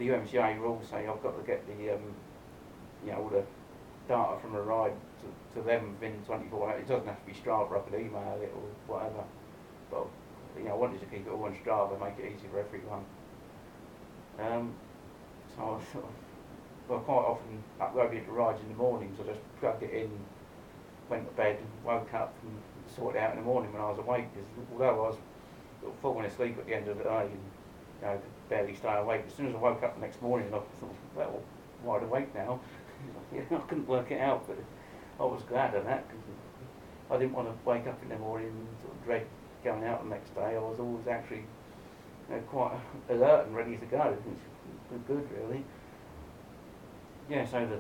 the UMCA rules say I've got to get the all the data from a ride to them within 24 hours. It doesn't have to be Strava, I could email it or whatever. But I wanted to keep it all on Strava, make it easy for everyone. So I sort of, well, quite often uploaded the rides in the mornings. I just plugged it in, went to bed, and woke up and sorted it out in the morning when I was awake. Because although I was sort of falling asleep at the end of the day and could barely stay awake, as soon as I woke up the next morning, I thought, well, wide awake now. I couldn't work it out, but I was glad of that because I didn't want to wake up in the morning and sort of dread going out the next day. I was always actually quite alert and ready to go. It's good, really. Yeah, so the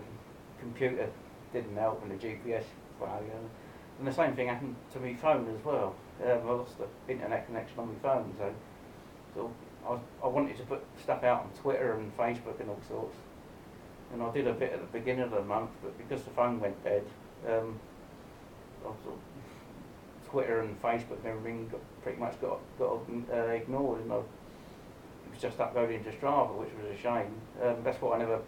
computer didn't help and the GPS failure. And the same thing happened to my phone as well. I lost the internet connection on my phone, so I wanted to put stuff out on Twitter and Facebook and all sorts. And I did a bit at the beginning of the month, but because the phone went dead, Twitter and Facebook and everything pretty much got ignored, and it was just uploading to Strava, which was a shame. That's why I never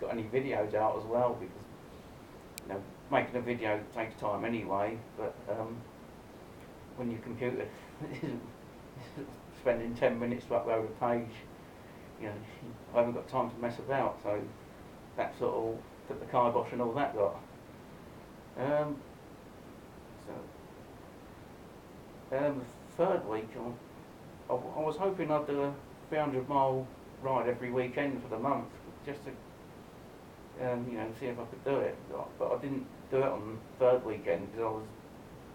got any videos out as well, because making a video takes time anyway. But when your computer isn't spending 10 minutes to upload a page, I haven't got time to mess about. So that sort of took the kibosh and all that got. The third week, I was hoping I'd do a 300-mile ride every weekend for the month, just to see if I could do it. But I didn't do it on the third weekend because I was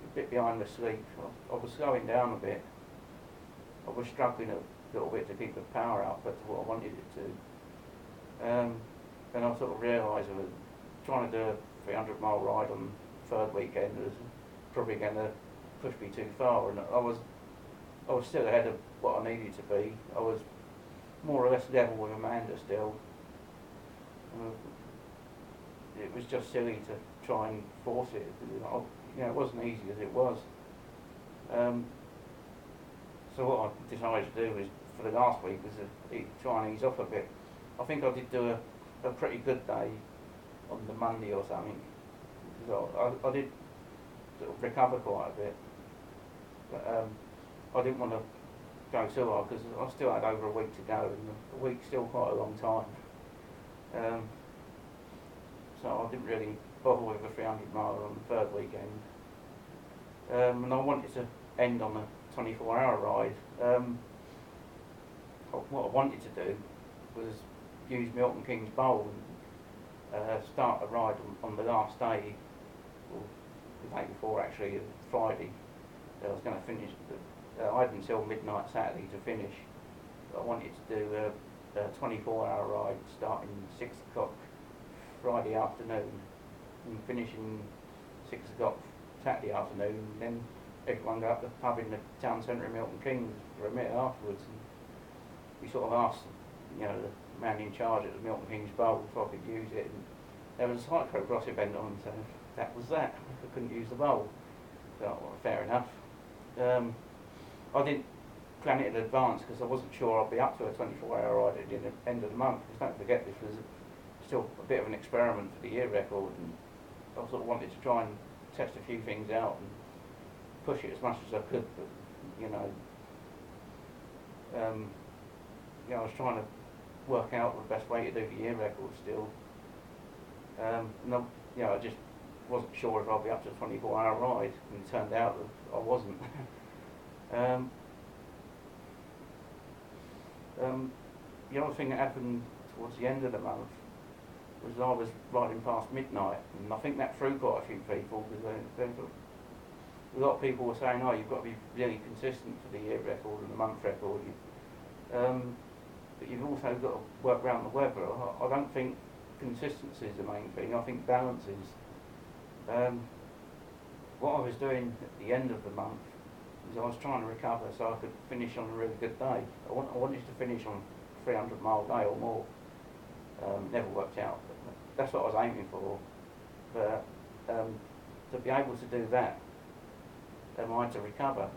a bit behind the sleep. I was slowing down a bit. I was struggling a little bit to keep the power output to what I wanted it to. Then I sort of realised I was trying to do a 300-mile ride on the third weekend was probably going to push me too far, and I was still ahead of what I needed to be. I was more or less level with Amanda still. It was just silly to try and force it. It wasn't easy as it was. So what I decided to do was, for the last week, was to try and ease off a bit. I think I did do a pretty good day on the Monday or something. So I did sort of recover quite a bit. But I didn't want to go too hard because I still had over a week to go, and a week's still quite a long time. So I didn't really bother with a 300-mile on the third weekend. And I wanted to end on a 24-hour ride. What I wanted to do was use Milton Keynes Bowl and start a ride on the last day, or the day before actually, Friday. I was going to finish, I had until midnight Saturday to finish. But I wanted to do a 24-hour ride starting 6 o'clock Friday afternoon and finishing 6 o'clock Saturday afternoon, and then everyone go up the pub in the town centre of Milton Keynes for a minute afterwards. And we sort of asked the man in charge at the Milton Keynes Bowl if I could use it, and there was a cyclocross event on, so that was that. I couldn't use the bowl. So, well, fair enough. I didn't plan it in advance because I wasn't sure I'd be up to a 24-hour ride at the end of the month, because don't forget this was still a bit of an experiment for the year record, and I sort of wanted to try and test a few things out and push it as much as I could, but I was trying to work out the best way to do the year record still. I just wasn't sure if I'd be up to a 24-hour ride, and it turned out that I wasn't. The other thing that happened towards the end of the month was I was riding past midnight, and I think that threw quite a few people, because a lot of people were saying, oh, you've got to be really consistent for the year record and the month record. But you've also got to work around the weather. I don't think consistency is the main thing. I think balance is. What I was doing at the end of the month is I was trying to recover so I could finish on a really good day. I wanted to finish on a 300-mile day or more. Never worked out, but that's what I was aiming for. But to be able to do that, I had to recover.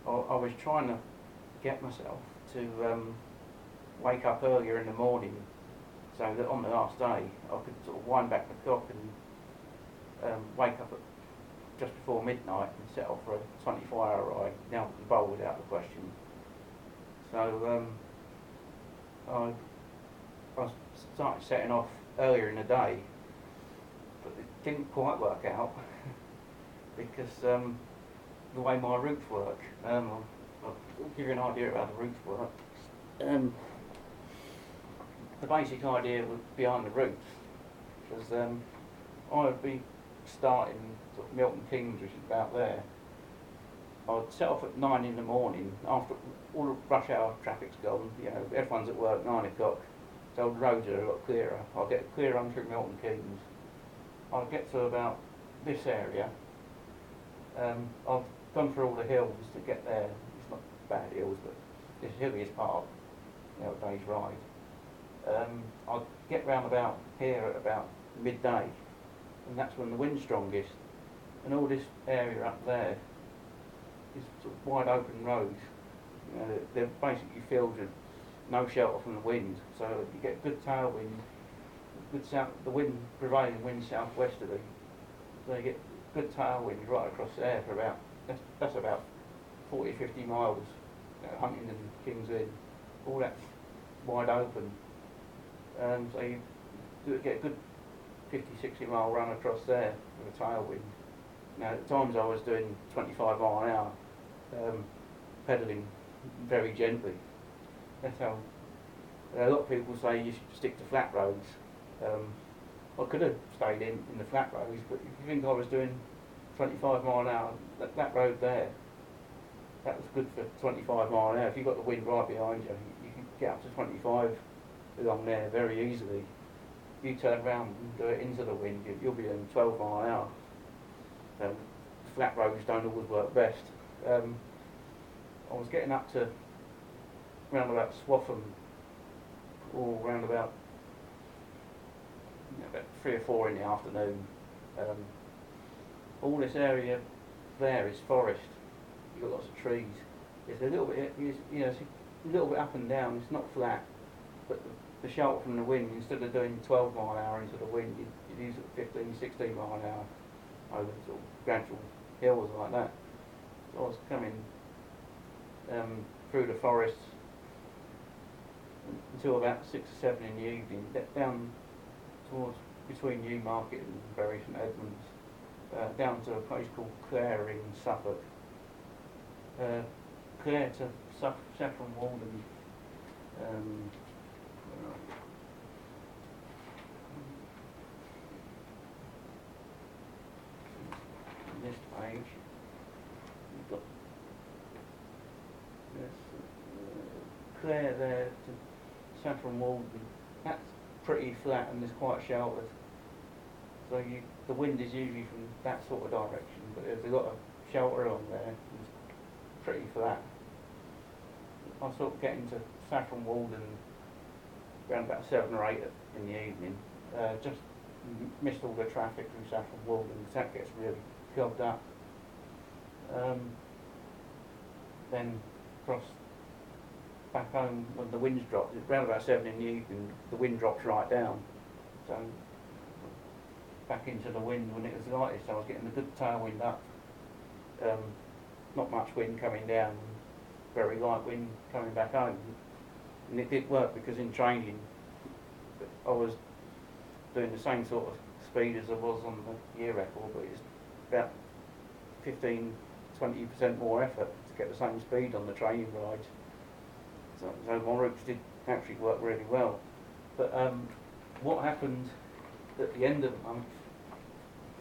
I was trying to get myself to wake up earlier in the morning, so that on the last day I could sort of wind back the clock and wake up at just before midnight and set off for a 24-hour ride. Now I can bowl without the question. So I started setting off earlier in the day, but it didn't quite work out because the way my routes work. I'll give you an idea of how the routes work. The basic idea behind the routes was I would be starting sort of Milton Keynes, which is about there. I'd set off at 9 in the morning after all the rush hour traffic's gone. You know, everyone's at work 9 o'clock, so the roads are a lot clearer. I'll get a clear run through Milton Keynes. I'll get to about this area. I've gone through all the hills to get there. It's not bad hills, but it's the hilliest part, you know, a day's ride. I'll get round about here at about midday, and that's when the wind's strongest. And all this area up there is sort of wide open roads. You know, they're basically filled with no shelter from the wind, so you get good tailwind, good south. The wind prevailing wind southwesterly, so you get good tailwind right across there for about that's about 40-50 miles. You know, Huntingdon, Kings Lynn, all that wide open. So you get a good 50-60 mile run across there with a tailwind. Now at times I was doing 25 mile an hour, pedalling very gently. That's how a lot of people say you should stick to flat roads. I could have stayed in the flat roads, but if you think I was doing 25 mile an hour, that road there, that was good for 25 mile an hour. If you've got the wind right behind you, you can get up to 25 along there very easily. If you turn around and do it into the wind, you'll be doing 12 mile an hour. Flat roads don't always work best. I was getting up to round about Swaffham, or round about, you know, about 3 or 4 in the afternoon. All this area there is forest. You've got lots of trees. It's a little bit, you know, it's a little bit up and down. It's not flat, but the shelter from the wind, instead of doing 12 mile an hour into the wind, you'd use it 15-16 mile an hour over sort of gradual hills like that. So I was coming through the forest until about 6 or 7 in the evening, down towards between Newmarket and Bury St Edmunds, down to a place called Clare in Suffolk. Clare to Saffron Walden. This page, you've got this Clare there to Saffron Walden. That's pretty flat and it's quite sheltered. So the wind is usually from that sort of direction, but there's a lot of shelter on there. It's pretty flat. I was sort of getting to Saffron Walden around about 7 or 8 in the evening. Just missed all the traffic through Saffron Walden because that gets really clogged up. Then cross back home when the wind's dropped. Around about 7 in the evening, the wind drops right down. So back into the wind when it was lightest. I was getting a good tailwind up. Not much wind coming down, very light wind coming back home. And it did work because in training I was doing the same sort of speed as I was on the year record, but it's about 15-20% more effort to get the same speed on the training rides. So my routes did actually work really well. But what happened at the end of the month,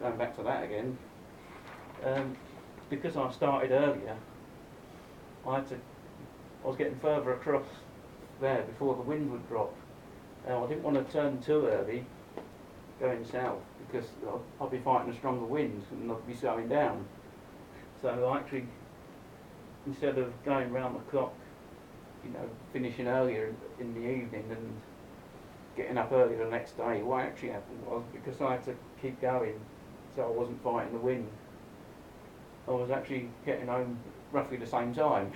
going back to that again, because I started earlier, I was getting further across there before the wind would drop. I didn't want to turn too early going south because I'd be fighting a stronger wind and I'd be slowing down. So I actually, instead of going round the clock, you know, finishing earlier in the evening and getting up early the next day, what actually happened was, because I had to keep going so I wasn't fighting the wind, I was actually getting home roughly the same time.